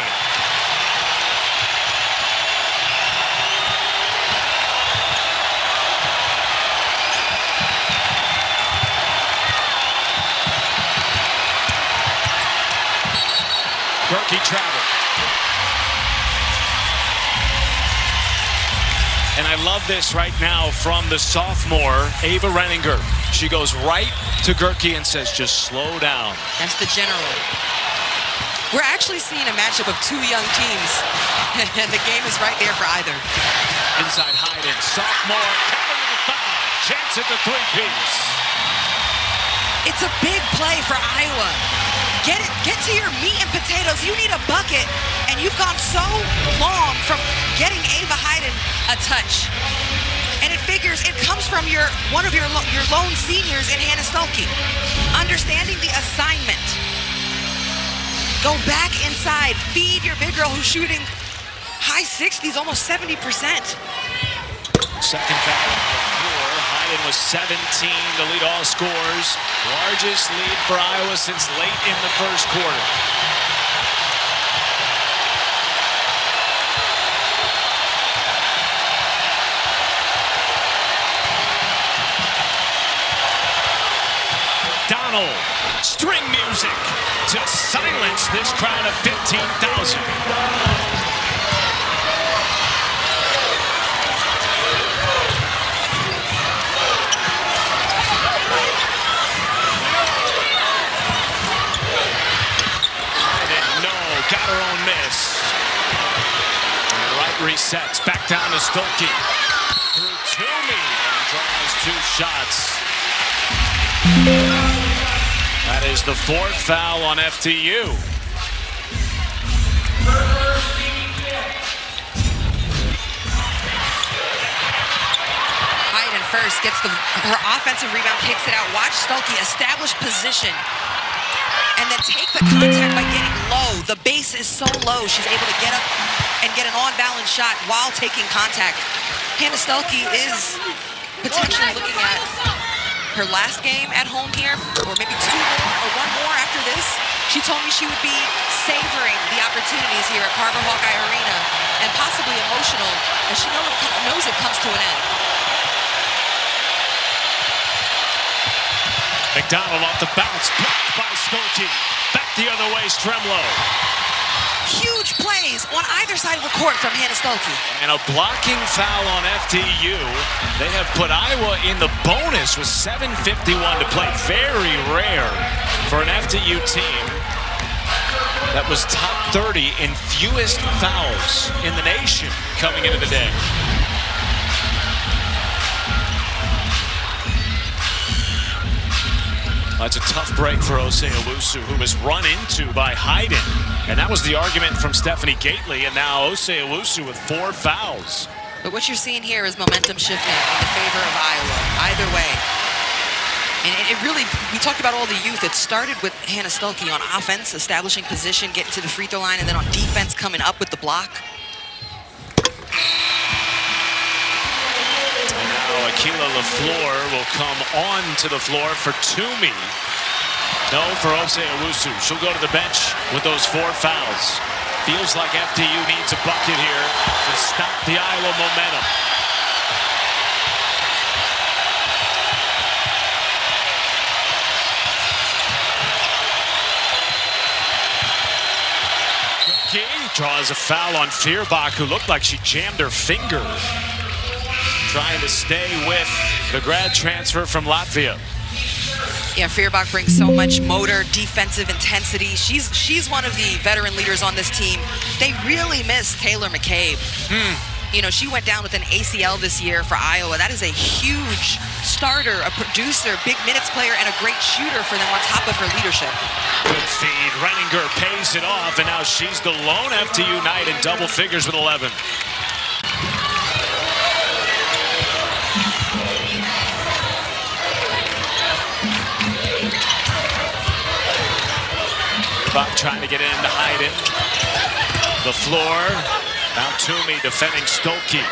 Gerke travel. And I love this right now from the sophomore, Ava Reninger. She goes right to Gerke and says, just slow down. That's the general. We're actually seeing a matchup of 2 young teams, and the game is right there for either. Inside Hayden, sophomore, counter to the foul. Chance at the 3-piece. It's a big play for Iowa. Get to your meat and potatoes. You need a bucket, and you've gone so long from getting Ava Hayden a touch. And it figures it comes from one of your lone seniors in Hannah Stoki. Understanding the assignment. Go back inside. Feed your big girl who's shooting high 60s, almost 70%. Second foul on the floor. Hayden was 17 to lead all scores. Largest lead for Iowa since late in the first quarter. McDonald. String music to silence this crowd of 15,000. Got her own miss. And the right resets. Back down to Stoki. Through Toomey. And draws 2 shots. That is the 4th foul on FDU. Hayden first gets her offensive rebound, kicks it out. Watch Stoki establish position. And then take the contact by getting low. The base is so low, she's able to get up and get an on-balance shot while taking contact. Hannah Stoki is potentially looking at her last game at home here, or maybe 2 more or 1 more after this. She told me she would be savoring the opportunities here at Carver Hawkeye Arena and possibly emotional as she knows it comes to an end. McDonald off the bounce, blocked by Stoki. Back the other way, Stremlo. Huge plays on either side of the court from Hannah Stoki. And a blocking foul on FDU. They have put Iowa in the bonus with 7:51 to play. Very rare for an FDU team that was top 30 in fewest fouls in the nation coming into the day. That's a tough break for Owusu, who was run into by Hayden. And that was the argument from Stephanie Gately. And now Owusu with 4 fouls. But what you're seeing here is momentum shifting in the favor of Iowa, either way. And it really, we talked about all the youth. It started with Hannah Stoki on offense, establishing position, getting to the free throw line, and then on defense, coming up with the block. Akila Laflur will come on to the floor for Toomey. No for Owusu. She'll go to the bench with those 4 fouls. Feels like FDU needs a bucket here to stop the Iowa momentum. Cookie draws a foul on Feuerbach, who looked like she jammed her finger. Trying to stay with the grad transfer from Latvia. Yeah, Feuerbach brings so much motor, defensive intensity. She's one of the veteran leaders on this team. They really miss Taylor McCabe. You know, she went down with an ACL this year for Iowa. That is a huge starter, a producer, big minutes player, and a great shooter for them on top of her leadership. Good feed. Reninger pays it off, and now she's the lone FDU Knight in double figures with 11. Buck trying to get it into Hayden. The floor. Now Toomey defending Stoki.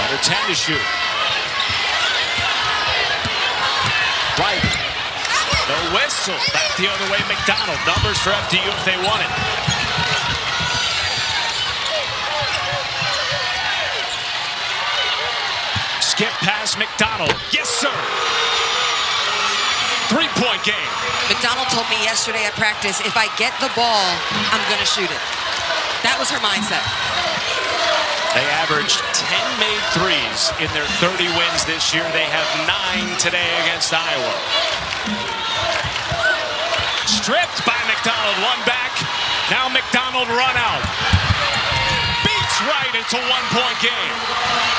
Under 10 to shoot. Right. No whistle. Back the other way, McDonald. Numbers for FDU if they want it. Skip past McDonald. Yes, sir. 3-point game. McDonald told me yesterday at practice, if I get the ball, I'm going to shoot it. That was her mindset. They averaged 10 made threes in their 30 wins this year. They have 9 today against Iowa. Stripped by McDonald. 1 back. Now McDonald run out. Beats right. It's a 1-point game.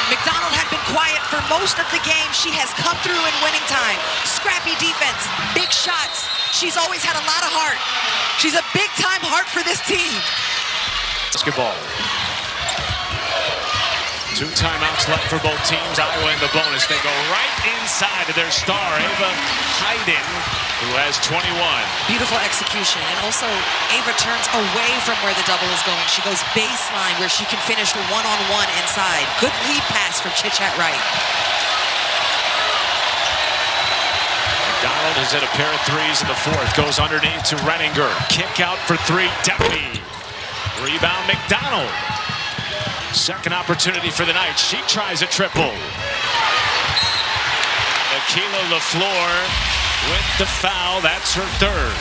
McDonald had been quiet for most of the game. She has come through in winning time. Scrappy defense, big shots. She's always had a lot of heart. She's a big-time heart for this team. Basketball. 2 timeouts left for both teams. Iowa in the bonus. They go right inside of their star, Ava Hayden, who has 21. Beautiful execution. And also, Ava turns away from where the double is going. She goes baseline where she can finish the one-on-one inside. Good lead pass from Chichat Wright. McDonald has hit a pair of threes in the 4th. Goes underneath to Reninger. Kick out for 3. Downey. Rebound McDonald. Second opportunity for the Knights. She tries a triple. The Laflur with the foul. That's her third.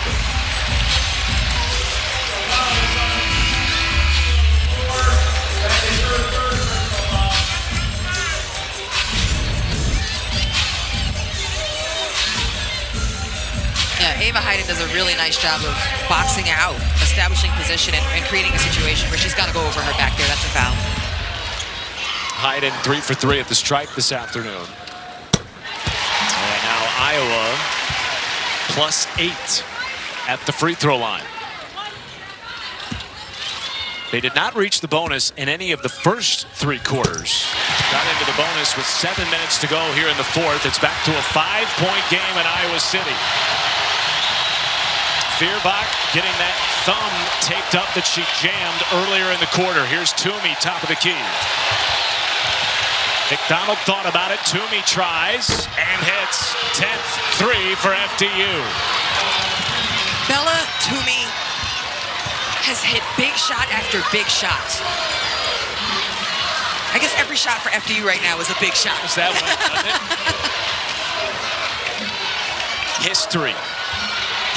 Yeah, Ava Hayden does a really nice job of boxing out, establishing position, and creating a situation where she's got to go over her back there. That's a foul. Hayden 3 for 3 at the stripe this afternoon. And now Iowa +8 at the free throw line. They did not reach the bonus in any of the first 3 quarters. Got into the bonus with 7 minutes to go here in the fourth. It's back to a 5-point game in Iowa City. Feuerbach getting that thumb taped up that she jammed earlier in the quarter. Here's Toomey, top of the key. McDonald thought about it. Toomey tries and hits. 10th three for FDU. Bella Toomey has hit big shot after big shot. I guess every shot for FDU right now is a big shot. Is that way, doesn't it? History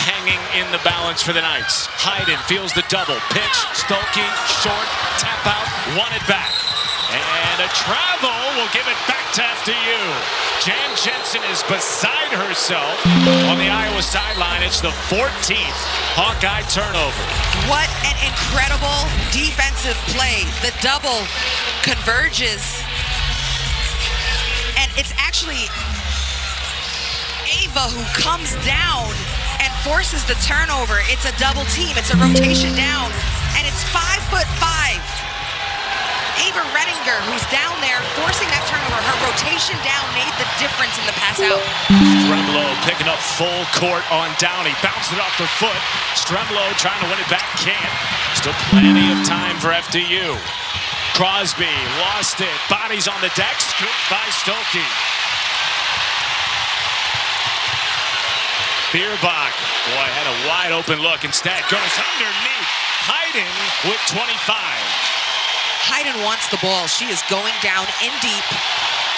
hanging in the balance for the Knights. Hayden feels the double. Pitch, Stoki, short, tap out, won it back. And a travel will give it back to FDU. Jan Jensen is beside herself on the Iowa sideline. It's the 14th Hawkeye turnover. What an incredible defensive play. The double converges. And it's actually Ava who comes down and forces the turnover. It's a double team. It's a rotation down. And it's 5'5". Ava Reninger, who's down there forcing that turnover. Her rotation down made the difference in the pass out. Stremlo picking up full court on Downey. Bounced it off her foot. Stremlo trying to win it back. Can't. Still plenty of time for FDU. Crosby lost it. Bodies on the deck. Scooped by Stoki. Feuerbach, boy, had a wide open look. Instead goes underneath. Hayden with 25. Hayden wants the ball. She is going down in deep,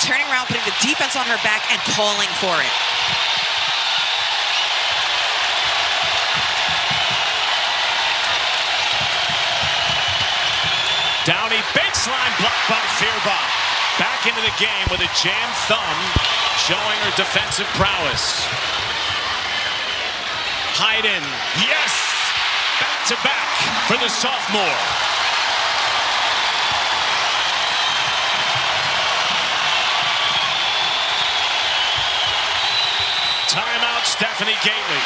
turning around, putting the defense on her back, and calling for it. Downey, baseline blocked by Feuerbach. Back into the game with a jammed thumb, showing her defensive prowess. Hayden, yes! Back-to-back for the sophomore. Timeout, Stephanie Gately.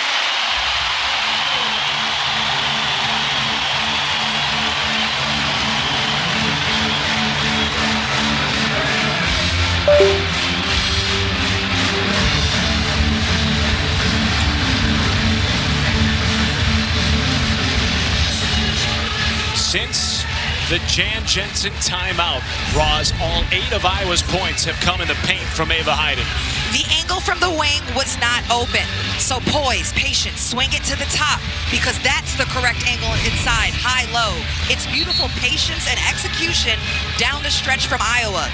Since the Jan Jensen timeout, Roz, all 8 of Iowa's points have come in the paint from Ava Hayden. The angle from the wing was not open. So poise, patience, swing it to the top because that's the correct angle inside, high, low. It's beautiful patience and execution down the stretch from Iowa.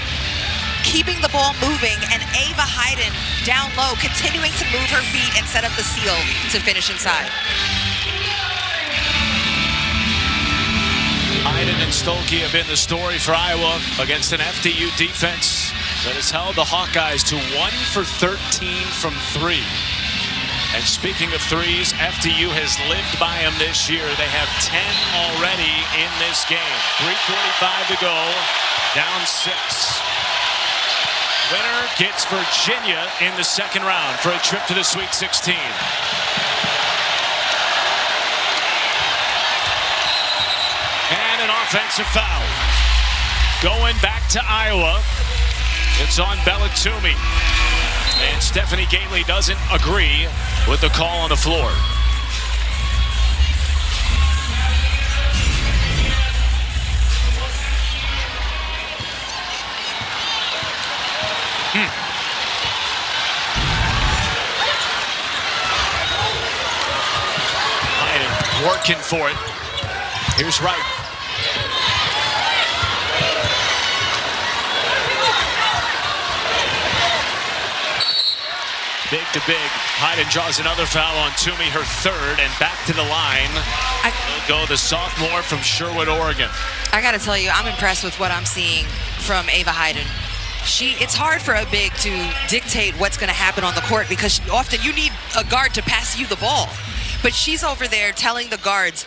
Keeping the ball moving, and Ava Hayden down low, continuing to move her feet and set up the seal to finish inside. Hayden and Stoki have been the story for Iowa against an FDU defense that has held the Hawkeyes to 1 for 13 from 3. And speaking of threes, FDU has lived by them this year. They have 10 already in this game. 3:45 to go, down 6. Winner gets Virginia in the second round for a trip to the Sweet 16. And an offensive foul. Going back to Iowa. It's on Bella Toomey. And Stephanie Gately doesn't agree with the call on the floor. Hayden working for it. Here's Wright. Big to big. Hayden draws another foul on Toomey, her third, and back to the line. Will go the sophomore from Sherwood, Oregon. I got to tell you, I'm impressed with what I'm seeing from Ava Hayden. It's hard for a big to dictate what's going to happen on the court because often you need a guard to pass you the ball. But she's over there telling the guards,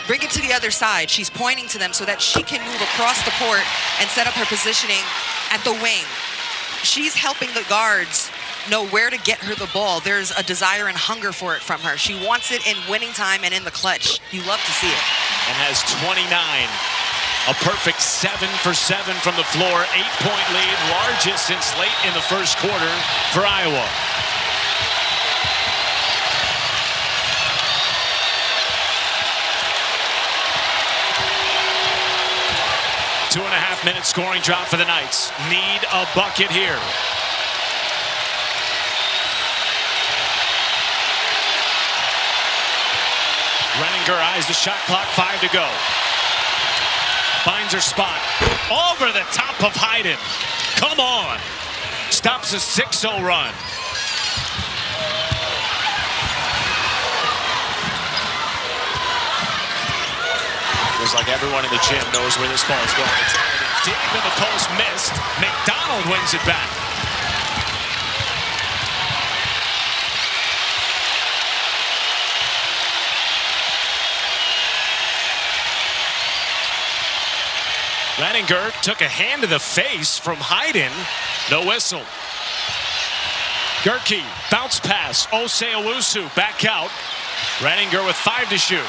bring it to the other side. She's pointing to them so that she can move across the court and set up her positioning at the wing. She's helping the guards know where to get her the ball. There's a desire and hunger for it from her. She wants it in winning time and in the clutch. You love to see it. And has 29. A perfect 7 for 7 from the floor. 8-point lead, largest since late in the first quarter for Iowa. Two and a half minute scoring drop for the Knights. Need a bucket here. Reninger eyes the shot clock, 5 to go. Finds her spot. Over the top of Hayden. Come on. Stops a 6-0 run. Feels like everyone in the gym knows where this ball is going. It's deep in the post, missed. McDonald wins it back. Reninger took a hand to the face from Hayden. No whistle. Gerke, bounce pass. Owusu back out. Reninger with 5 to shoot.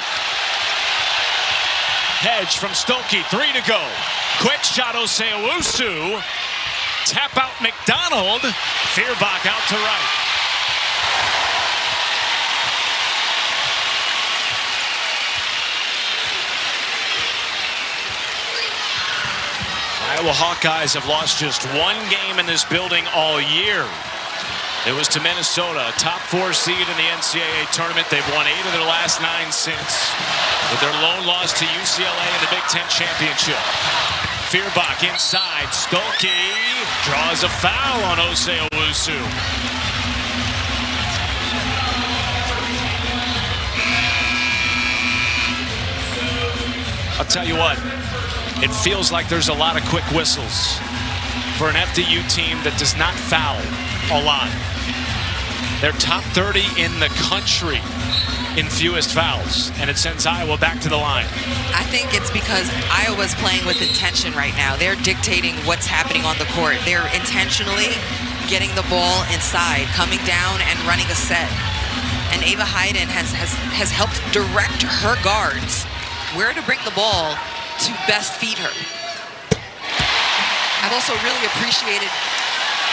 Hedge from Stoki, 3 to go. Quick shot, Owusu. Tap out McDonald. Feuerbach out to right. Iowa Hawkeyes have lost just one game in this building all year. It was to Minnesota, a top 4 seed in the NCAA tournament. They've won 8 of their last 9 since, with their lone loss to UCLA in the Big Ten Championship. Feuerbach inside. Stoki draws a foul on Owusu. I'll tell you what. It feels like there's a lot of quick whistles for an FDU team that does not foul a lot. They're top 30 in the country in fewest fouls, and it sends Iowa back to the line. I think it's because Iowa's playing with intention right now. They're dictating what's happening on the court. They're intentionally getting the ball inside, coming down and running a set. And Ava Hayden has helped direct her guards where to bring the ball to best feed her. I've also really appreciated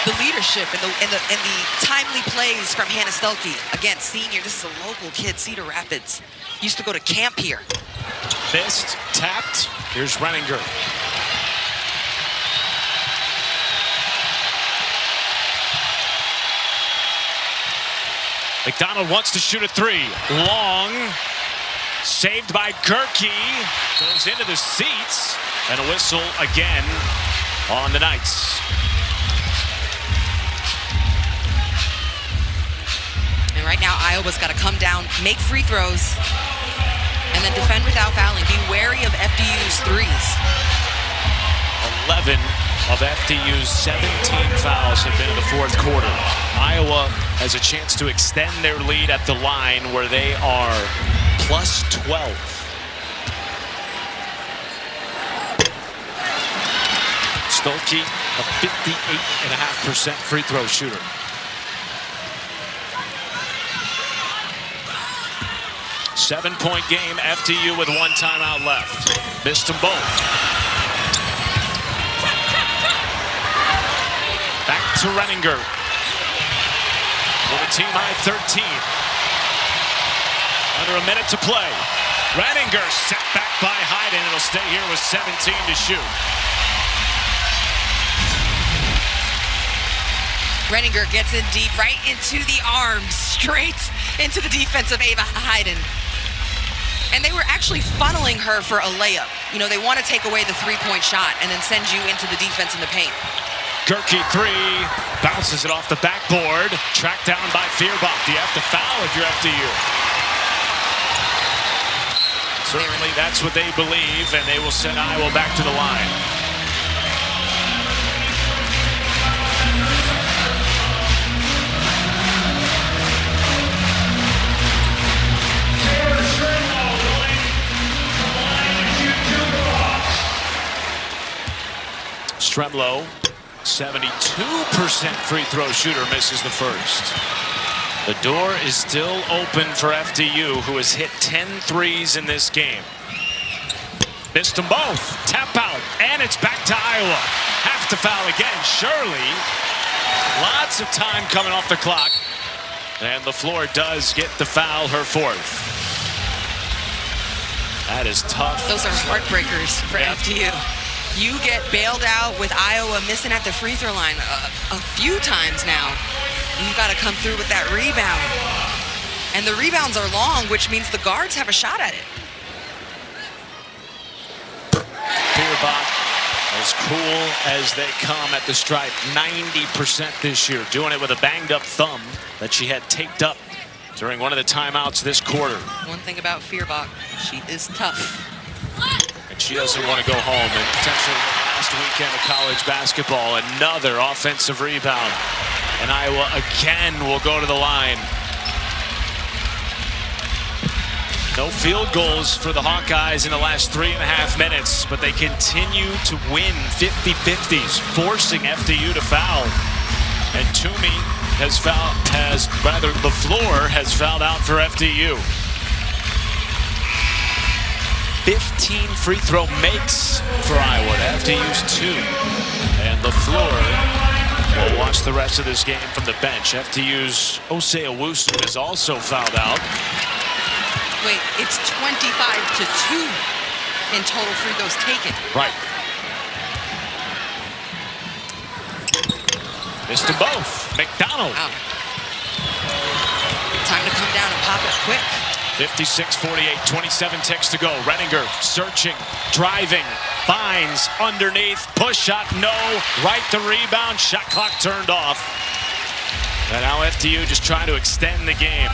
the leadership and the timely plays from Hannah Stoki. Again, senior, this is a local kid, Cedar Rapids. Used to go to camp here. Missed, tapped. Here's Reninger. McDonald wants to shoot a 3. Long. Saved by Gerke. Goes into the seats. And a whistle again on the Knights. And right now, Iowa's got to come down, make free throws, and then defend without fouling. Be wary of FDU's threes. 11 of FDU's 17 fouls have been in the fourth quarter. Iowa has a chance to extend their lead at the line where they are plus 12. Stoki, a 58.5% free throw shooter. Seven-point game, FDU with 1 timeout left. Missed them both. Back to Reninger. With a team-high 13. Under a minute to play. Reninger set back by Hayden. It'll stay here with 17 to shoot. Reninger gets in deep, right into the arms, straight into the defense of Ava Hayden. And they were actually funneling her for a layup. You know, they want to take away the three-point shot and then send you into the defense in the paint. Gerke three, bounces it off the backboard, tracked down by Feuerbach. Do you have to foul if you're FDU? Certainly that's what they believe, and they will send Iowa back to the line. Stremlo, 72% free throw shooter, misses the first. The door is still open for FDU, who has hit 10 threes in this game. Missed them both. Tap out, and it's back to Iowa. Have to foul again, surely. Lots of time coming off the clock. And Laflur does get the foul, her fourth. That is tough. Those are heartbreakers for FDU. You get bailed out with Iowa missing at the free throw line a few times now. You've got to come through with that rebound. And the rebounds are long, which means the guards have a shot at it. Feuerbach, as cool as they come at the stripe, 90% this year, doing it with a banged up thumb that she had taped up during one of the timeouts this quarter. One thing about Feuerbach, she is tough. And she doesn't want to go home. And potentially last weekend of college basketball, another offensive rebound. And Iowa again will go to the line. No field goals for the Hawkeyes in the last 3.5 minutes, but they continue to win 50-50s, forcing FDU to foul. And Toomey Laflur has fouled out for FDU. 15 free throw makes for Iowa. FDU's 2. And Laflur will watch the rest of this game from the bench. FDU's Osei Owusu is also fouled out. Wait, it's 25-2 in total free throws taken. Right. Missed them both. McDonald. Wow. Time to come down and pop it quick. 56-48, 27 ticks to go. Reninger searching, driving, finds underneath, push shot, no. Right the rebound, shot clock turned off. And now FDU just trying to extend the game.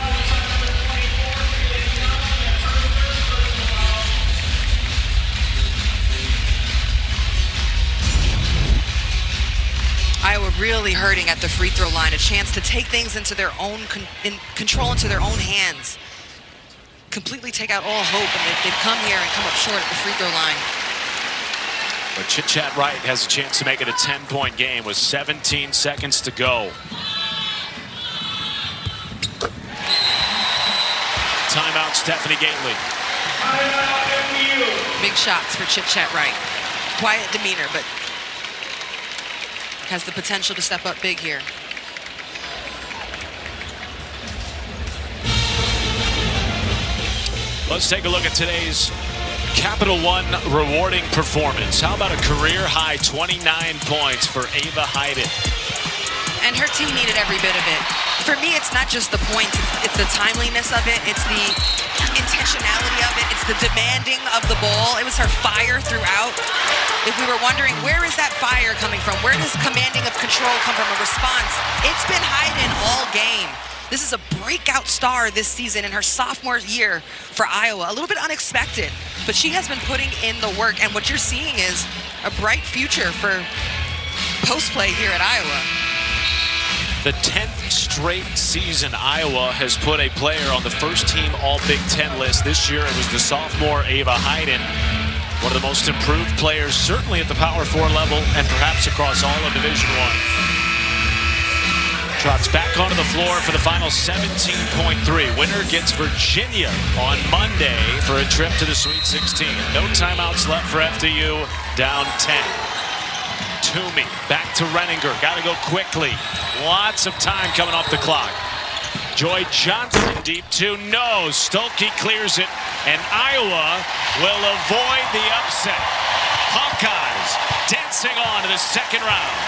Iowa really hurting at the free throw line. A chance to take things into their own control into their own hands. Completely take out all hope, and they've come here and come up short at the free throw line. But Chit-Chat Wright has a chance to make it a 10-point game with 17 seconds to go. Timeout, Stephanie Gately. Big shots for Chit-Chat Wright. Quiet demeanor, but has the potential to step up big here. Let's take a look at today's Capital One rewarding performance. How about a career-high 29 points for Ava Hayden? And her team needed every bit of it. For me, it's not just the points, it's the timeliness of it, it's the intentionality of it, it's the demanding of the ball. It was her fire throughout. If we were wondering, where is that fire coming from? Where does commanding of control come from, a response? It's been Hayden all game. This is a breakout star this season in her sophomore year for Iowa. A little bit unexpected, but she has been putting in the work, and what you're seeing is a bright future for post play here at Iowa. The 10th straight season Iowa has put a player on the first team All-Big Ten list. This year it was the sophomore Ava Hayden, one of the most improved players certainly at the Power 4 level and perhaps across all of Division I. Trots back onto the floor for the final 17.3. Winner gets Virginia on Monday for a trip to the Sweet 16. No timeouts left for FDU, down 10. Toomey back to Reninger. Got to go quickly. Lots of time coming off the clock. Joy Johnson deep two. No. Stoki clears it, and Iowa will avoid the upset. Hawkeyes dancing on to the second round.